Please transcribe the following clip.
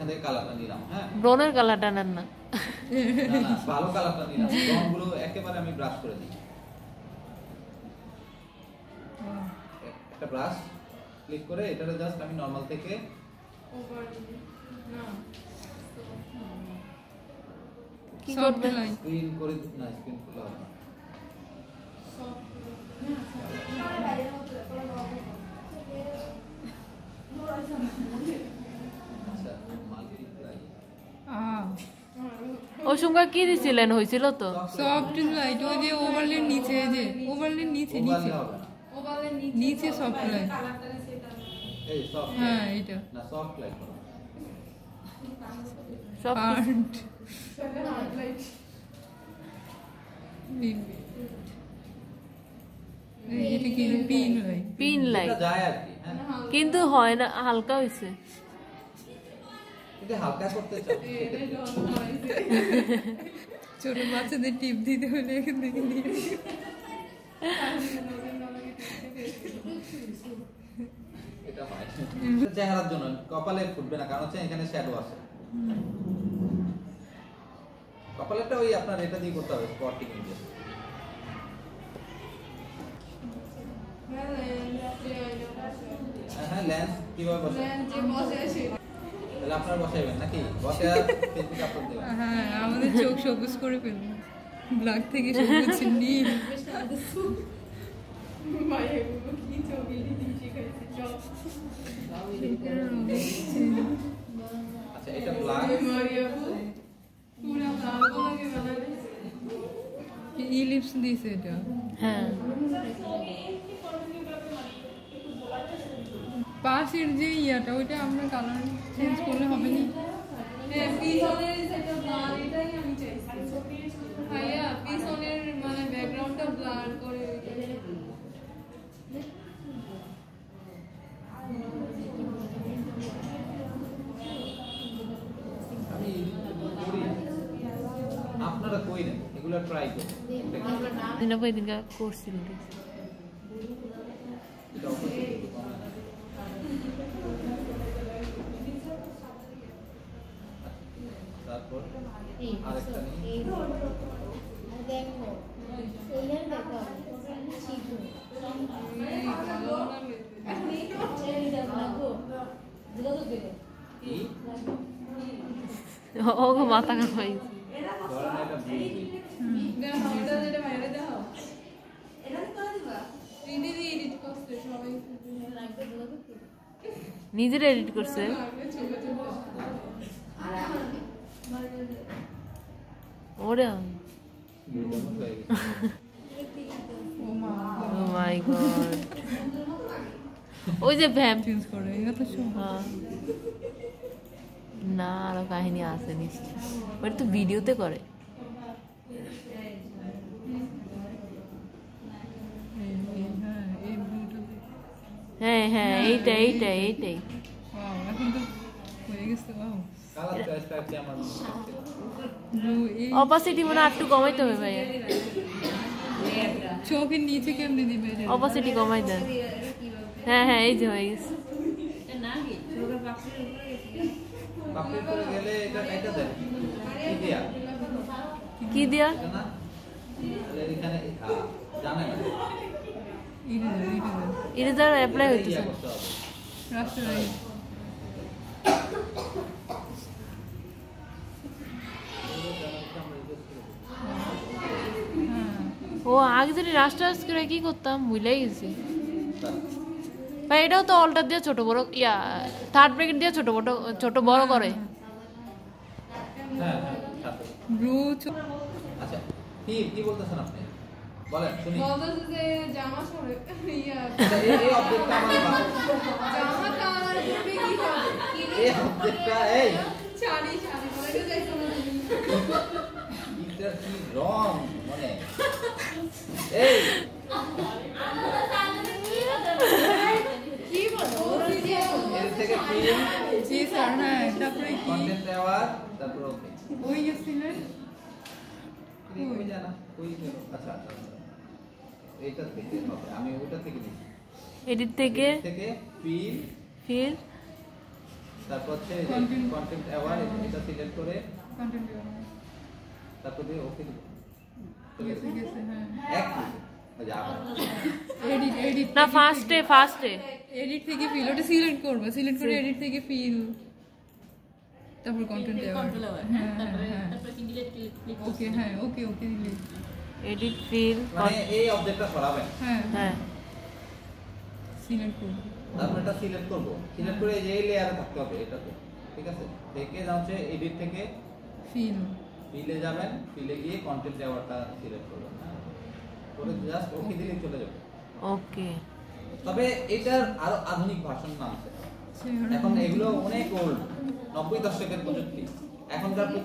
থেকে কালারটা নিলাম। হ্যাঁ, ব্রনের কালারটা নেন না, না না, ভালো কালারটা নিলাম। রংগুলো একেবারে আমি ব্রাশ করে দিই। একটা ব্রাশ ক্লিক করে এটারে জাস্ট আমি নরমাল থেকে ওভার না কি করবেন? স্ক্রিন করে না, স্ক্রিন খোলা হবে না। আচ্ছা, মাল্টিপ্লাই ওই সময় কি দিছিলেন, হয়েছিল তো? সফট লাইট, ওই যে ওভারলের নিচে, যে ওভারলের নিচে নিচে হবে না। ওভারলের নিচে সফট লাইট। এই সফট, হ্যাঁ এটা না সফট লাইট করো। সব হার্ট এটা কি পিন লাইট? পিন লাইট এটা যায় আর কি। হ্যাঁ, কিন্তু হয় না, হালকা হয়েছে। এটা হালকা করতে চাও ছোট বাচ্চাদের টিপ দিতে হলে এখান থেকে নিয়ে এটা হয় চেহারার জন্য। কপালে ফুটবে না, কারণ হচ্ছে এখানে শ্যাডো আছে। কপালেরটা ওই আপনার এটা দিয়ে করতে হবে, স্পটিং দিয়ে। হ্যাঁ, লেন্স কিভাবে বসে? তাহলে আপনারা বসাইবেন নাকি? বসে আর ফেসবুক আপলোড দিবেন। হ্যাঁ, আমাদের চোখ সবুজ করে ফেলবে, ব্ল্যাক থেকে সবুজ নীল। আচ্ছা, এটা ব্ল্যাক, ইলিপস দিছে এটা। হ্যাঁ, পাশের যে ইয়াটা ওইটা আমরা কালার চেঞ্জ করলে হবে না? হ্যাঁ, পিছনের যেটা ব্লার, এটাই আমি চাইছি। ভাইয়া পিছনের মানে ব্যাকগ্রাউন্ডটা ব্লার করে আমি করি, আপনারা কই না, এগুলো ট্রাই করুন। দিনা ভাই দিনকা করছিল। এটা অবশ্যই একটু কমে না। তারপর আরেকটা নিই। কি? ওগো মাথা খাই। ধরেন এটা ব্লু দিই। দেখাও, এটা যেটা বাইরে দেখাও। এডিট করতে সবাই নিজের এডিট করছে। ওরে ব্লুটা মতো হয়ে গেছে। ও মাই গড, ওই যে ভ্যাম্প। চেঞ্জ করে এটা তো হ্যাঁ, না আরো কাহিনী আছে নিশ্চয়, ওটা তো ভিডিওতে করে। হ্যাঁ হ্যাঁ, এইটাই এইটাই এইটাই। এখন তো হয়ে গেছে। কালার চয়েসটা কি আমার মনে হচ্ছে? অপাসিটি মনে আর একটু কমাইতে হবে ভাইয়া। চোখের নিচে কেমনে দিবে? অপাসিটি কমাই দেন। হ্যাঁ হ্যাঁ, এই যে হয়ে গেছে। পাপড়ি করে গেলে এটা দেন কি দিয়া? কি দিয়া? এটা না, তাহলে এখানে জানেন না, ইরেজার অ্যাপ্লাই হইতেছে। ইয়া করতে হবে। রাস্তায় ও আগে যদি রাস্টার করে কি করতাম ভুলেই গেছি ভাই। এটাও তো অল্টার দিয়ে ছোট বড়, ইয়া থার্ড ব্র্যাকেট দিয়ে ছোট বড় করে। হ্যাঁ হ্যাঁ, সাথে। ব্লু। আচ্ছা, কি বলতেছেন আপনি? বলেন শুনি। বলতেছে যে জামা সরে ইয়া আচ্ছা, এই অবজেক্টটা আমার জামা কালার করবে কি হবে? এই অবজেক্টটা এই শাড়ি বলে যাইছো না তুমি? এটা কি রং মানে এই কি বলো? এর থেকে প্রিন্ট জি স্যার। হ্যাঁ, তারপরে কি কন্টেন্ট দেওয়ার, তারপর ওকে ওই গেছিলেন? কই জানা কই গেল? আচ্ছা আচ্ছা, এইটা থেকে হবে, আমি ওটা থেকে নিচ্ছি। এডিট থেকে থেকে ফিল ফির তারপর হচ্ছে Content- কন্টেন্ট অ্যাওয়ার্ড এটা সিলেক্ট করে কন্টেন্ট তারপর দিয়ে ওকে দিব গেছে গেছে হ্যাঁ এক ওই যে আবার এডিট না ফার্স্টে এডিট থেকে ফিল ওটা সিলেক্ট করব সিলেক্ট করে এডিট থেকে ফিল তারপর কন্টেন্ট দেওয়া হ্যাঁ ওকে হ্যাঁ ওকে ওকে ডিলিট এডিট ফিল মানে এই অবজেক্টটা সরাবেন হ্যাঁ হ্যাঁ সিলেক্ট করব তারপর এটা সিলেক্ট করব সিলেক্ট করে এই লেয়ারে থাকতে হবে এটাতে ঠিক আছে থেকে যাচ্ছে এডিট থেকে ফিল ফিলে যাবেন ফিলে গিয়ে কন্টেন্ট অ্যাওয়ার্ডটা সিলেক্ট করবেন করে জাস্ট ওকে দিলে চলে যাবে ওকে তবে এটার আরো আধুনিক ভার্সন নামছে এখন এগুলো অনেক ওল্ড 90 দশকের প্রযুক্তি এখনকার প্রযুক্তি